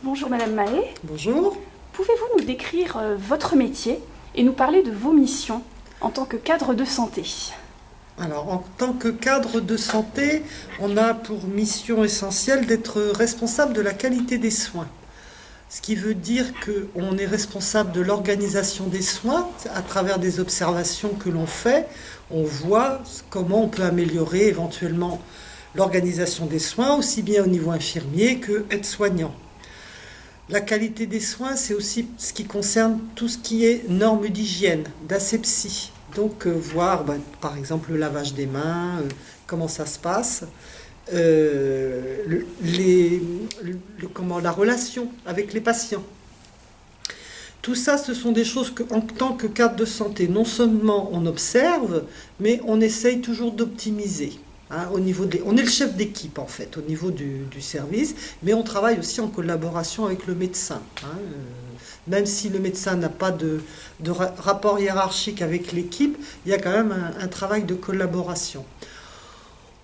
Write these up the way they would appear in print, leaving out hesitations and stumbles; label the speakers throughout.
Speaker 1: Bonjour Madame Mahé,
Speaker 2: Bonjour.
Speaker 1: pouvez-vous nous décrire votre métier et nous parler de vos missions en tant que cadre de santé?
Speaker 2: Alors, en tant que cadre de santé, on a pour mission essentielle d'être responsable de la qualité des soins. Ce qui veut dire qu'on est responsable de l'organisation des soins à travers des observations que l'on fait. On voit comment on peut améliorer éventuellement l'organisation des soins, aussi bien au niveau infirmier que aide-soignant. La qualité des soins, c'est aussi ce qui concerne tout ce qui est normes d'hygiène, d'asepsie. Donc voir par exemple le lavage des mains, comment ça se passe, la relation avec les patients. Tout ça, ce sont des choses qu'en tant que cadre de santé, non seulement on observe, mais on essaye toujours d'optimiser. Hein, on est le chef d'équipe en fait au niveau du service, mais on travaille aussi en collaboration avec le médecin. Hein, même si le médecin n'a pas de rapport hiérarchique avec l'équipe, il y a quand même un travail de collaboration.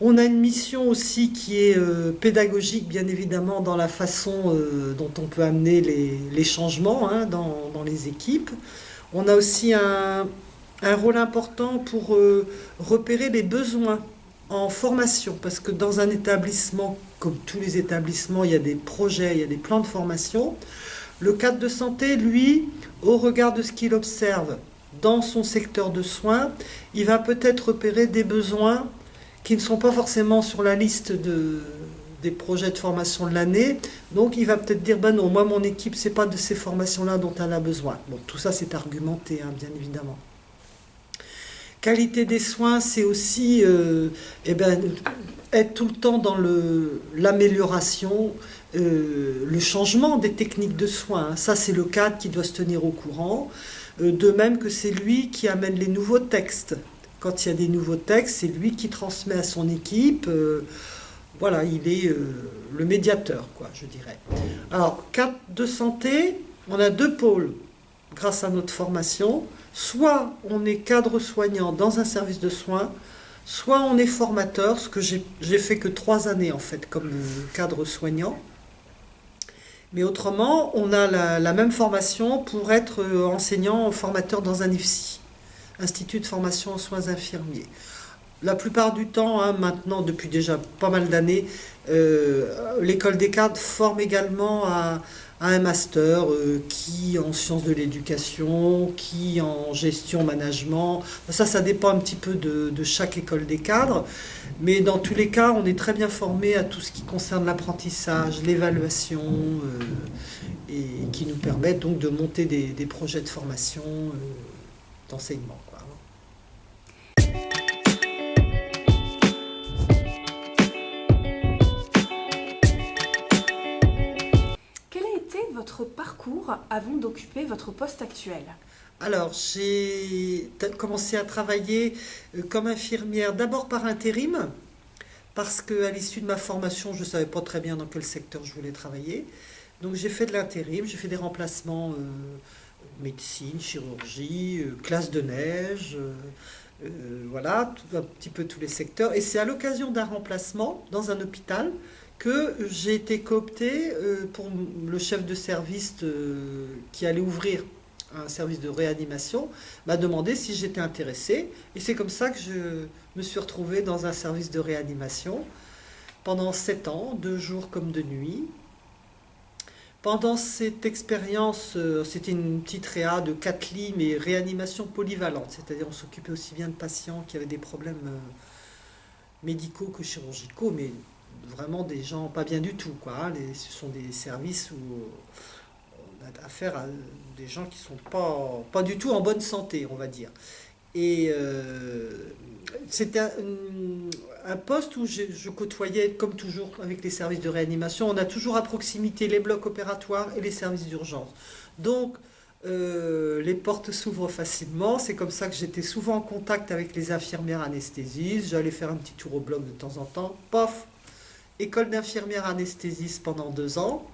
Speaker 2: On a une mission aussi qui est pédagogique, bien évidemment, dans la façon dont on peut amener les changements hein, dans les équipes. On a aussi un rôle important pour repérer les besoins en formation, parce que dans un établissement, comme tous les établissements, il y a des projets, il y a des plans de formation. Le cadre de santé, lui, au regard de ce qu'il observe dans son secteur de soins, il va peut-être repérer des besoins qui ne sont pas forcément sur la liste des projets de formation de l'année. Donc il va peut-être dire, ben non, moi mon équipe, c'est pas de ces formations-là dont elle a besoin. Bon, tout ça c'est argumenté, hein, bien évidemment. Qualité des soins, c'est aussi être tout le temps dans l'amélioration, le changement des techniques de soins. Ça, c'est le cadre qui doit se tenir au courant. De même que c'est lui qui amène les nouveaux textes. Quand il y a des nouveaux textes, c'est lui qui transmet à son équipe. Voilà, il est le médiateur, quoi, je dirais. Alors, cadre de santé, on a deux pôles grâce à notre formation. Soit on est cadre soignant dans un service de soins, soit on est formateur, ce que j'ai fait que 3 années en fait comme cadre soignant. Mais autrement, on a la même formation pour être enseignant formateur dans un IFSI, Institut de formation en soins infirmiers. La plupart du temps, hein, maintenant, depuis déjà pas mal d'années, l'école des cadres forme également à un master qui en sciences de l'éducation, qui en gestion, management. Ça dépend un petit peu de chaque école des cadres. Mais dans tous les cas, on est très bien formé à tout ce qui concerne l'apprentissage, l'évaluation, et qui nous permet donc de monter des projets de formation, d'enseignement, quoi.
Speaker 1: Quel a été votre parcours avant d'occuper votre poste actuel?
Speaker 2: Alors, j'ai commencé à travailler comme infirmière, d'abord par intérim, parce qu'à l'issue de ma formation, je ne savais pas très bien dans quel secteur je voulais travailler. Donc j'ai fait de l'intérim, j'ai fait des remplacements médecine, chirurgie, classe de neige, voilà, un petit peu tous les secteurs. Et c'est à l'occasion d'un remplacement dans un hôpital que j'ai été cooptée pour le chef de service qui allait ouvrir un service de réanimation, m'a demandé si j'étais intéressée. Et c'est comme ça que je me suis retrouvée dans un service de réanimation pendant 7 ans, de jour comme de nuit. Pendant cette expérience, c'était une petite réa de 4 lits, mais réanimation polyvalente, c'est-à-dire on s'occupait aussi bien de patients qui avaient des problèmes médicaux que chirurgicaux, mais vraiment des gens pas bien du tout, quoi. Ce sont des services où on a affaire à des gens qui sont pas du tout en bonne santé, on va dire. Et c'était un poste où je côtoyais, comme toujours avec les services de réanimation, on a toujours à proximité les blocs opératoires et les services d'urgence. Donc, les portes s'ouvrent facilement. C'est comme ça que j'étais souvent en contact avec les infirmières anesthésistes. J'allais faire un petit tour au bloc de temps en temps. Pof, école d'infirmière anesthésiste pendant 2 ans.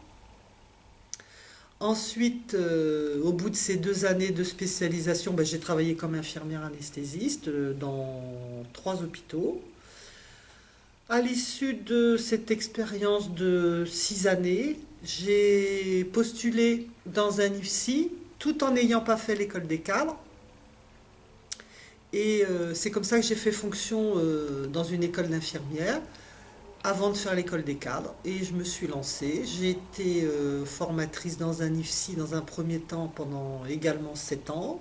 Speaker 2: Ensuite, au bout de ces 2 années de spécialisation, j'ai travaillé comme infirmière anesthésiste dans 3 hôpitaux. À l'issue de cette expérience de 6 années, j'ai postulé dans un IFSI tout en n'ayant pas fait l'école des cadres. Et c'est comme ça que j'ai fait fonction dans une école d'infirmière avant de faire l'école des cadres. Et je me suis lancée. J'ai été formatrice dans un IFSI dans un premier temps pendant également 7 ans.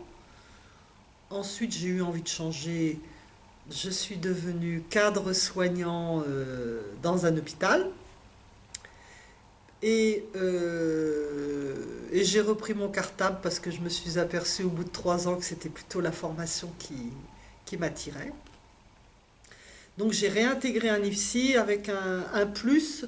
Speaker 2: Ensuite, j'ai eu envie de changer. Je suis devenue cadre soignant dans un hôpital. Et j'ai repris mon cartable parce que je me suis aperçue au bout de 3 ans que c'était plutôt la formation qui m'attirait. Donc j'ai réintégré un IFSI avec un plus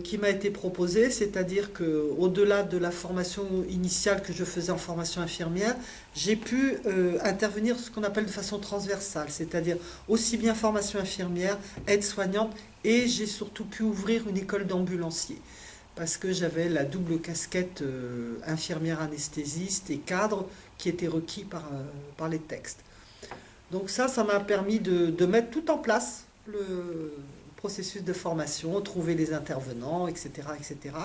Speaker 2: qui m'a été proposé, c'est-à-dire qu'au-delà de la formation initiale que je faisais en formation infirmière, j'ai pu intervenir ce qu'on appelle de façon transversale, c'est-à-dire aussi bien formation infirmière, aide-soignante, et j'ai surtout pu ouvrir une école d'ambulancier parce que j'avais la double casquette infirmière anesthésiste et cadre qui était requis par les textes. Donc ça m'a permis de mettre tout en place, le processus de formation, trouver les intervenants, etc., etc.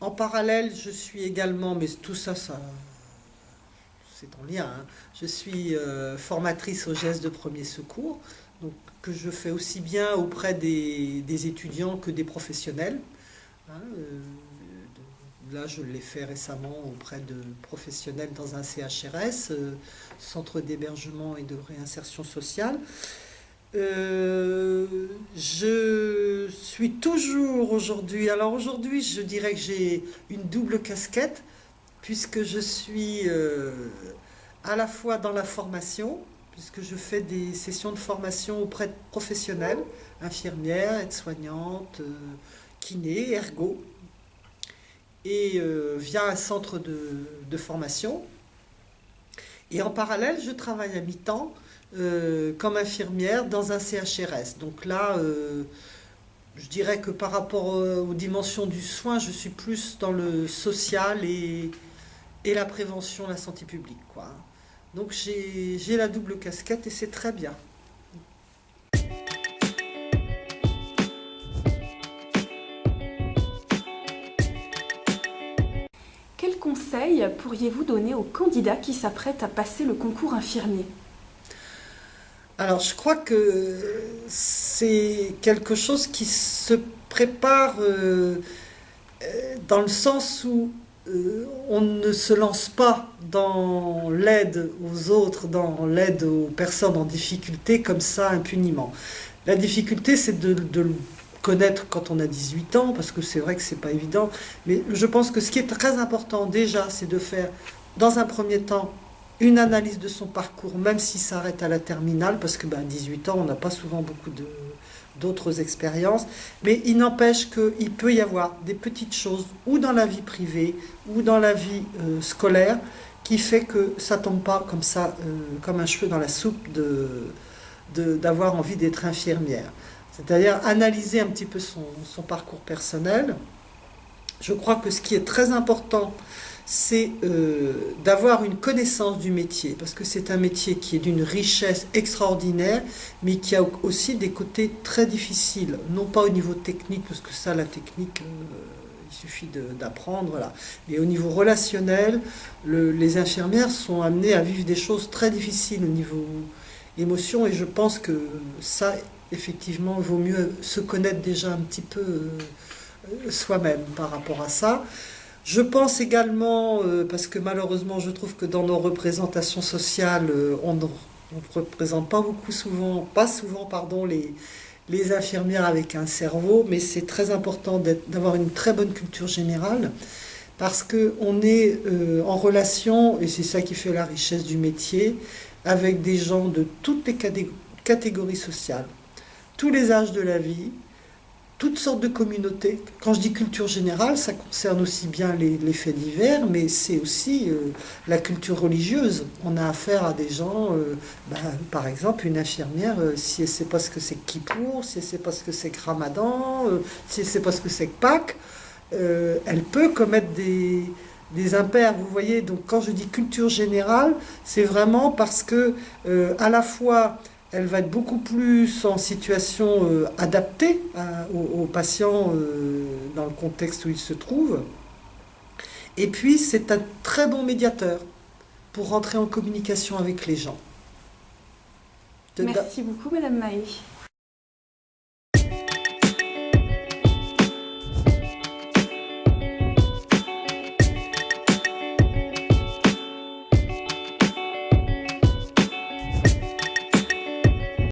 Speaker 2: En parallèle, je suis également, mais tout ça c'est en lien, hein, je suis formatrice aux gestes de premier secours, donc, que je fais aussi bien auprès des étudiants que des professionnels. Hein, là, je l'ai fait récemment auprès de professionnels dans un CHRS, Centre d'hébergement et de réinsertion sociale. Je suis toujours aujourd'hui, alors aujourd'hui, je dirais que j'ai une double casquette, puisque je suis à la fois dans la formation, puisque je fais des sessions de formation auprès de professionnels, infirmières, aides-soignantes, kinés, ergo, et via un centre de formation. Et en parallèle, je travaille à mi-temps comme infirmière dans un CHRS. Donc là, je dirais que par rapport aux dimensions du soin, je suis plus dans le social et la prévention, la santé publique, quoi. Donc j'ai la double casquette et c'est très bien.
Speaker 1: Quels conseils pourriez-vous donner aux candidats qui s'apprêtent à passer le concours infirmier ?
Speaker 2: Alors je crois que c'est quelque chose qui se prépare dans le sens où on ne se lance pas dans l'aide aux autres, dans l'aide aux personnes en difficulté comme ça impunément. La difficulté, c'est de le connaître quand on a 18 ans, parce que c'est vrai que c'est pas évident. Mais je pense que ce qui est très important déjà, c'est de faire, dans un premier temps, une analyse de son parcours, même s'il s'arrête à la terminale, parce que 18 ans, on n'a pas souvent beaucoup d'autres expériences, mais il n'empêche qu'il peut y avoir des petites choses, ou dans la vie privée, ou dans la vie scolaire, qui fait que ça tombe pas comme ça, comme un cheveu dans la soupe, d'avoir envie d'être infirmière. C'est-à-dire analyser un petit peu son parcours personnel. Je crois que ce qui est très important, c'est d'avoir une connaissance du métier, parce que c'est un métier qui est d'une richesse extraordinaire, mais qui a aussi des côtés très difficiles, non pas au niveau technique, parce que ça, la technique, il suffit d'apprendre, voilà. Mais au niveau relationnel, les infirmières sont amenées à vivre des choses très difficiles au niveau émotion, et je pense que ça, effectivement, il vaut mieux se connaître déjà un petit peu soi-même par rapport à ça. Je pense également, parce que malheureusement je trouve que dans nos représentations sociales, on ne représente pas souvent, les infirmières avec un cerveau, mais c'est très important d'avoir une très bonne culture générale, parce qu'on est en relation, et c'est ça qui fait la richesse du métier, avec des gens de toutes les catégories sociales, tous les âges de la vie, toutes sortes de communautés. Quand je dis culture générale, ça concerne aussi bien les faits divers, mais c'est aussi la culture religieuse. On a affaire à des gens, par exemple, une infirmière, si elle ne sait pas ce que c'est que Kippour, si elle ne sait pas ce que c'est que Ramadan, si elle ne sait pas ce que c'est que Pâques, elle peut commettre des impairs, vous voyez. Donc quand je dis culture générale, c'est vraiment parce que à la fois Elle va être beaucoup plus en situation adaptée aux patients dans le contexte où ils se trouvent. Et puis, c'est un très bon médiateur pour rentrer en communication avec les gens.
Speaker 1: Merci beaucoup, Madame Mahé.